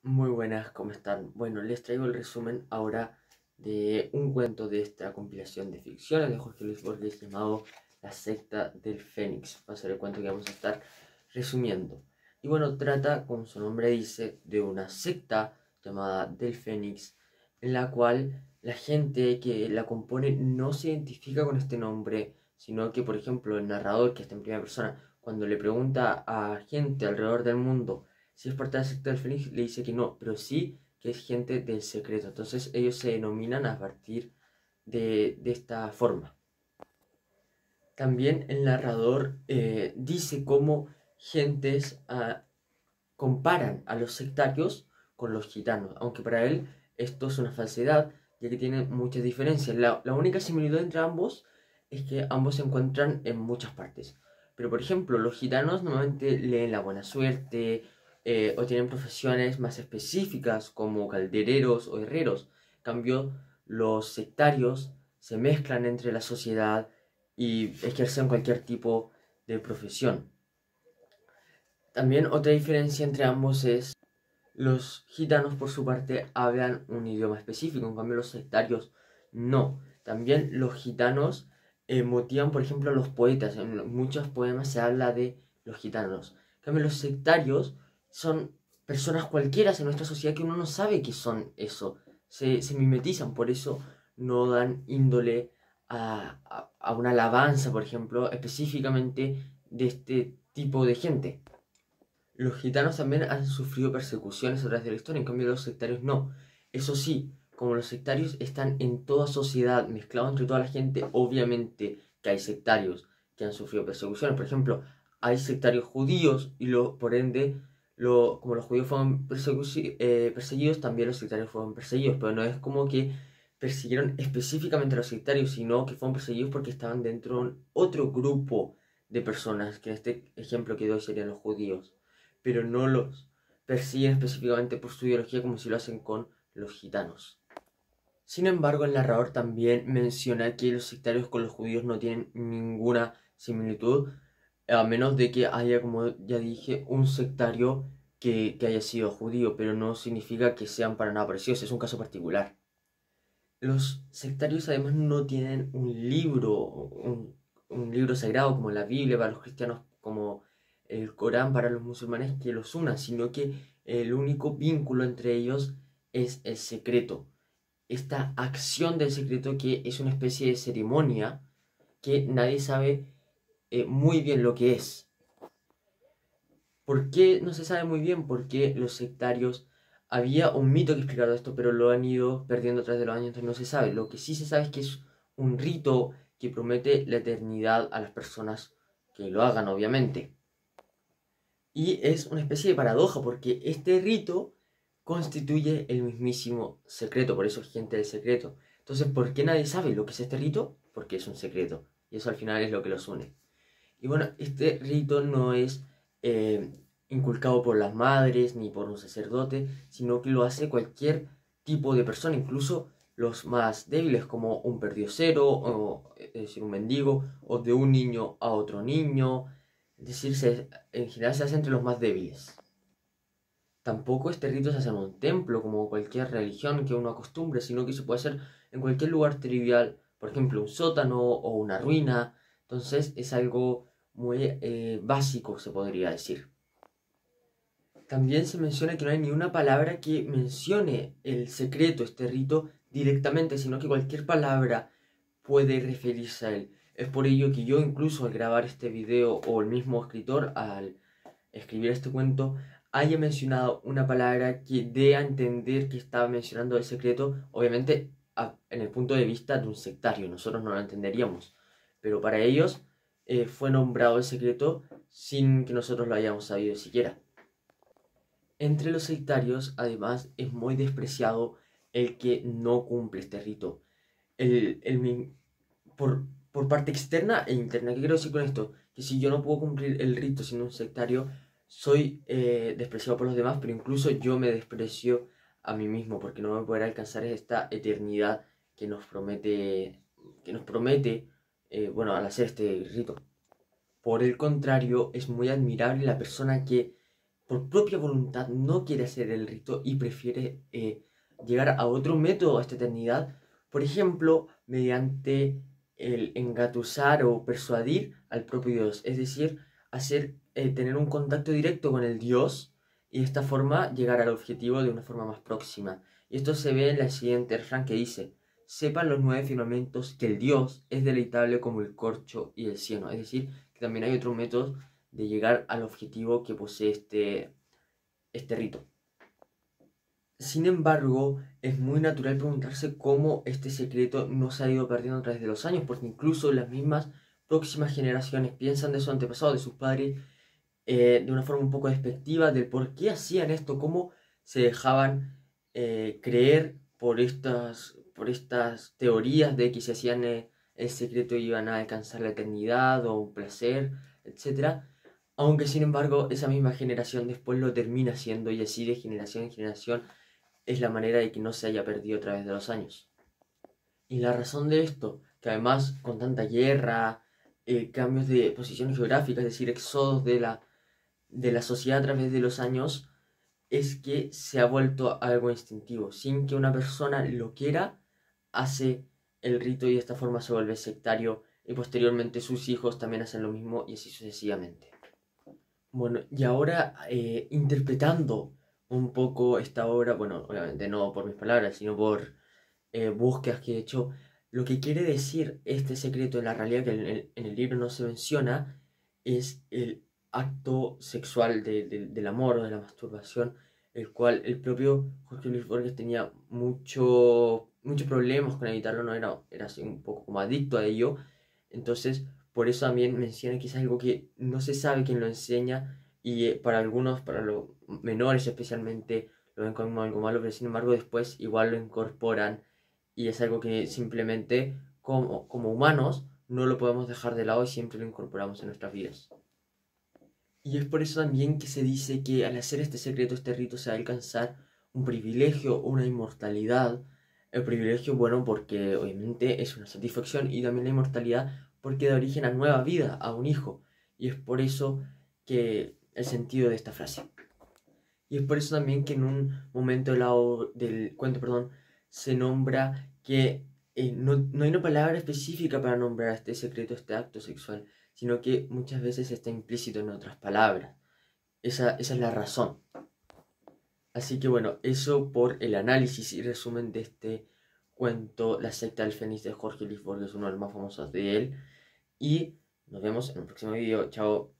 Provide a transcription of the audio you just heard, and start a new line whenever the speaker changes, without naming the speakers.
Muy buenas, ¿cómo están? Bueno, les traigo el resumen ahora de un cuento de esta compilación de ficciones de Jorge Luis Borges llamado La secta del Fénix. Va a ser el cuento que vamos a estar resumiendo. Y bueno, trata, como su nombre dice, de una secta llamada del Fénix, en la cual la gente que la compone no se identifica con este nombre, sino que, por ejemplo, el narrador, que está en primera persona, cuando le pregunta a gente alrededor del mundo si es parte del secta del Fénix, le dice que no, pero sí que es gente del secreto. Entonces ellos se denominan a partir de esta forma. También el narrador dice cómo gentes comparan a los sectarios con los gitanos, aunque para él esto es una falsedad, ya que tienen muchas diferencias. La única similitud entre ambos es que ambos se encuentran en muchas partes. Pero por ejemplo, los gitanos normalmente leen la buena suerte o tienen profesiones más específicas como caldereros o herreros. En cambio, los sectarios se mezclan entre la sociedad y ejercen cualquier tipo de profesión. También otra diferencia entre ambos es los gitanos por su parte hablan un idioma específico, en cambio los sectarios no. También los gitanos motivan, por ejemplo, a los poetas. En muchos poemas se habla de los gitanos. En cambio los sectarios son personas cualquiera en nuestra sociedad que uno no sabe que son eso. Se mimetizan, por eso no dan índole a una alabanza, por ejemplo, específicamente de este tipo de gente. Los gitanos también han sufrido persecuciones a través de la historia, en cambio los sectarios no. Eso sí, como los sectarios están en toda sociedad, mezclados entre toda la gente, obviamente que hay sectarios que han sufrido persecuciones. Por ejemplo, hay sectarios judíos y por ende, como los judíos fueron perseguidos, también los sectarios fueron perseguidos. Pero no es como que persiguieron específicamente a los sectarios, sino que fueron perseguidos porque estaban dentro de otro grupo de personas, que en este ejemplo que doy serían los judíos, pero no los persiguen específicamente por su ideología como si lo hacen con los gitanos. Sin embargo, el narrador también menciona que los sectarios con los judíos no tienen ninguna similitud, a menos de que haya, como ya dije, un sectario que haya sido judío, pero no significa que sean para nada parecidos, es un caso particular. Los sectarios además no tienen un libro sagrado como la Biblia para los cristianos, como el Corán para los musulmanes, que los una, sino que el único vínculo entre ellos es el secreto. Esta acción del secreto, que es una especie de ceremonia que nadie sabe muy bien lo que es. ¿Por qué no se sabe muy bien? Porque los sectarios, había un mito que explicaba esto, pero lo han ido perdiendo a través de los años, entonces no se sabe. Lo que sí se sabe es que es un rito que promete la eternidad a las personas que lo hagan, obviamente. Y es una especie de paradoja, porque este rito constituye el mismísimo secreto, por eso es gente del secreto. Entonces, ¿por qué nadie sabe lo que es este rito? Porque es un secreto. Y eso al final es lo que los une. Y bueno, este rito no es eh, inculcado por las madres ni por un sacerdote, sino que lo hace cualquier tipo de persona, incluso los más débiles, como un perdiosero, o, es decir, un mendigo, o de un niño a otro niño. Es decir, en general se hace entre los más débiles. Tampoco este rito se hace en un templo, como cualquier religión que uno acostumbre, sino que se puede hacer en cualquier lugar trivial, por ejemplo, un sótano o una ruina. Entonces es algo muy básico, se podría decir. También se menciona que no hay ni una palabra que mencione el secreto, este rito, directamente, sino que cualquier palabra puede referirse a él. Es por ello que yo, incluso al grabar este video, o el mismo escritor al escribir este cuento, haya mencionado una palabra que dé a entender que estaba mencionando el secreto, obviamente en el punto de vista de un sectario, nosotros no lo entenderíamos, pero para ellos fue nombrado el secreto sin que nosotros lo hayamos sabido siquiera. Entre los sectarios, además, es muy despreciado el que no cumple este rito. Por parte externa e interna. ¿Qué quiero decir con esto? Que si yo no puedo cumplir el rito siendo un sectario, soy despreciado por los demás, pero incluso yo me desprecio a mí mismo porque no me podrá alcanzar esta eternidad que nos promete, bueno, al hacer este rito. Por el contrario, es muy admirable la persona que por propia voluntad no quiere hacer el rito y prefiere llegar a otro método a esta eternidad, por ejemplo, mediante el engatusar o persuadir al propio Dios, es decir, tener un contacto directo con el Dios y de esta forma llegar al objetivo de una forma más próxima. Y esto se ve en la siguiente refrán que dice: sepan los 9 firmamentos que el Dios es deleitable como el corcho y el cieno. Es decir, que también hay otros métodos de llegar al objetivo que posee este rito. Sin embargo, es muy natural preguntarse cómo este secreto no se ha ido perdiendo a través de los años, porque incluso las mismas próximas generaciones piensan de sus antepasados, de sus padres, de una forma un poco despectiva del por qué hacían esto, cómo se dejaban creer por estas teorías de que si hacían el secreto iban a alcanzar la eternidad o un placer, etcétera. Aunque sin embargo esa misma generación después lo termina haciendo y así de generación en generación es la manera de que no se haya perdido a través de los años. Y la razón de esto, que además con tanta guerra, cambios de posición geográfica, es decir, éxodos de la sociedad a través de los años, es que se ha vuelto algo instintivo. Sin que una persona lo quiera, hace el rito y de esta forma se vuelve sectario y posteriormente sus hijos también hacen lo mismo y así sucesivamente. Bueno, y ahora interpretando un poco esta obra, bueno, obviamente no por mis palabras, sino por búsquedas que he hecho, lo que quiere decir este secreto en la realidad que en el libro no se menciona es el acto sexual del amor o de la masturbación, el cual el propio Jorge Luis Borges tenía muchos problemas con evitarlo, no era así un poco como adicto a ello, entonces por eso también menciona que es algo que no se sabe quién lo enseña y para algunos, para los menores especialmente, lo ven como algo malo, pero sin embargo después igual lo incorporan y es algo que simplemente como humanos no lo podemos dejar de lado y siempre lo incorporamos en nuestras vidas. Y es por eso también que se dice que al hacer este secreto, este rito, se va a alcanzar un privilegio, una inmortalidad. El privilegio, bueno, porque obviamente es una satisfacción y también la inmortalidad porque da origen a nueva vida, a un hijo. Y es por eso que el sentido de esta frase. Y es por eso también que en un momento del cuento, perdón, se nombra que no hay una palabra específica para nombrar este secreto, este acto sexual, sino que muchas veces está implícito en otras palabras. Esa es la razón. Así que bueno, eso por el análisis y resumen de este cuento, La secta del Fénix de Jorge Luis Borges, uno de los más famosos de él. Y nos vemos en un próximo video. Chao.